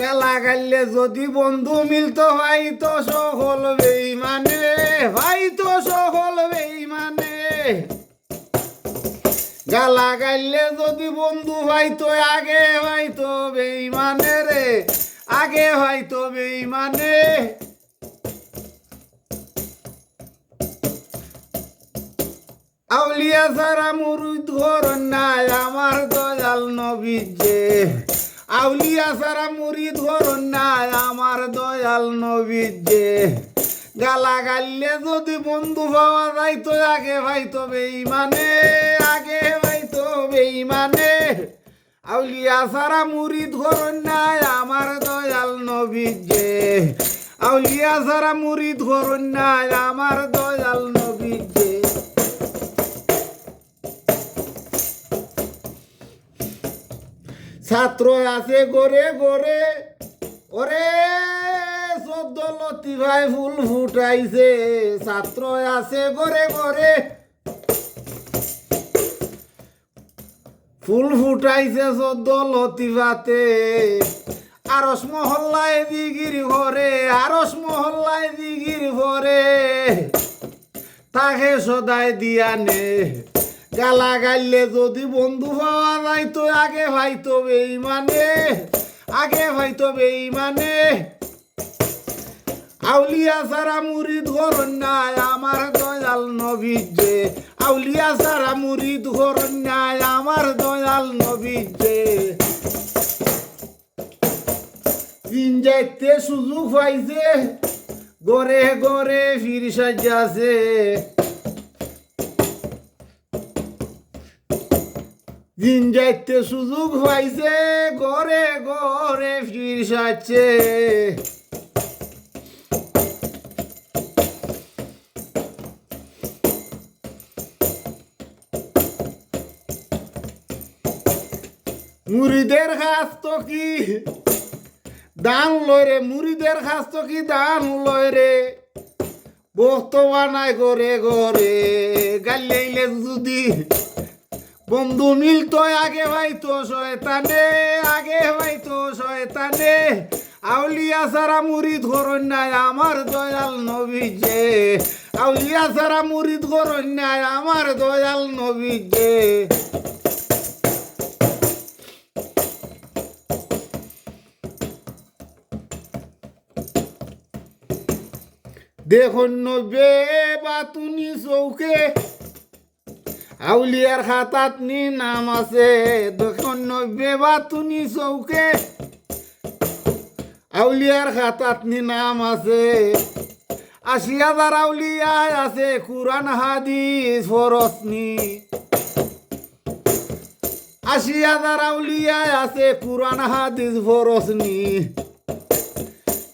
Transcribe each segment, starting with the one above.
গালা গাইলে যদি বন্ধু মিলতো ভাই তো সকল বেঈমানে, ভাই তো সকল বেঈমানে। গালা গাইলে যদি বন্ধু ভাই তো আগে ভাই তো বেঈমানে রে, আগে ভাই তো বেঈমানে। আউলিয়া সারা মুরিদ ঘর নাই আমার দয়াল নবীর যে, আউলিয়া সারা মুরিদ ঘর নাই আমার দয়াল নবীর যে। গালা গাইলে যদি বন্ধু পাওয়া যায় তো আগে ভাই তো বেঈমানে, আগে ভাই তো বেঈমানে। আউলিয়া সারা মুরিদ ঘর নাই আমার দয়াল নবীর যে, আউলিয়া সারা মুরিদ ঘর নাই আমার দয়াল নবীর যে। ছাত্র আছে গোরে গোরে ওরে 14 লতিফায় ফুল ফুটাইছে, ছাত্র আছে গোরে গোরে ফুল ফুটাইছে 14 লতিফাতে। আরস মহল্লায় দিগির ঘরে, আরস মহল্লায় দিগির ঘরে তাকে সদায় দিয়া নে। গালা গাইলে যদি বন্ধু পাওয়া যায় তো আগে ভাই তো বেঈমানে, আগে ভাই তো বেঈমানে। আউলিয়া সারা মুরিদ ঘর নাই আমার দয়াল নবীর যে, আউলিয়া সারা মুরিদ ঘর নাই আমার দয়াল নবীর যে। দিন যাইতে সুযোগ পাইছে গরে গরে ফির সাজাছে, দিন যাইতে সুযোগ পাইছে গরে গরে ফির সাজছে। মুরিদের কাছ তো কি দান লয় রে, মুরিদের কাছ তো কি দান লয় রে। বর্তমানায় গরে গরে গাইলে যদি বন্ধু মিলতো আগে ভাই তো শয়তানে, আগে ভাই তো শয়তানে। আউলিয়া সারা মুরিদ ঘর নাই আমার দয়াল নবী যে, আউলিয়া সারা মুরিদ ঘর নাই আমার দয়াল নবী যে। দেখুন নবে বাতুনি চৌকে আউলিয়ার খাতাত নি নাম আছে, দেখুন নবে বাতুনি চৌকে আউলিয়ার খাতাত নি নাম আছে। 80,000 আউলিয়া আছে কুরআন হাদিস ফরসনি, 80,000 আউলিয়া আছে কুরআন হাদিস ফরসনি।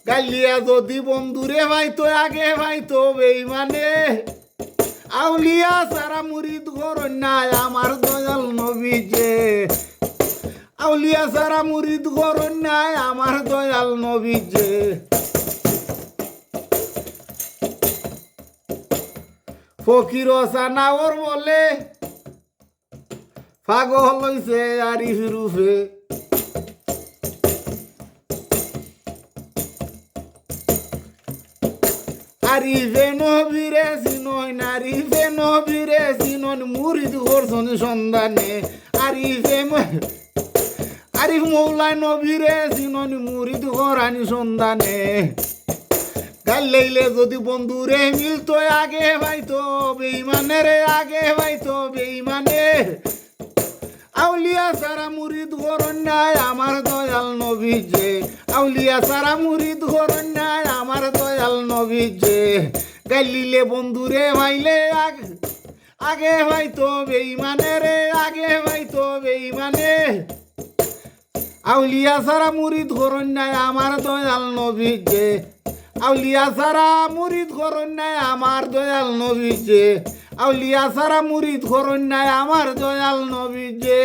গাইলিয়া যদি বন্ধুরে ভাই তো আগে ভাই তো বেঈমানে। আউলিয়া সারা মুরিদ ঘর নাই আমার দয়াল নবী যে, আউলিয়া সারা মুরিদ ঘর নাই আমার দয়াল নবী যে। ফকির সানাওর বলে পাগল হইছে আরিফ রূপে, আরিফে নবীরে চিনই না, আরিফে নবীরে চিনন মুরিদ করছন সন্ধানে। আরিফ মৌলা নবীরে চিনন মুরিদ করানি সন্ধানে। গাইলে যদি বন্ধুরে মিলতো আগে ভাই তো বেঈমানে রে, আগে ভাই তো বেঈমানে। আউলিয়া সারা মুরিদ ঘর নাই আমার দয়াল নবী যে, আউলিয়া সারা মুরিদ ঘর নাই আমার দয়াল নবী যে। গাইলিলে বন্ধুরে ভাইলে আগে ভাই তো বেঈমানে রে, আগে ভাই তো বেঈমানে। আউলিয়া সারা মুরিদ ঘর নাই আমার দয়াল নবী যে, আউলিয়া সারা মুরিদ ঘর নাই আমার দয়াল নবী যে, আউলিয়া সারা মুরিদ ঘর নাই আমার দয়াল নবী যে।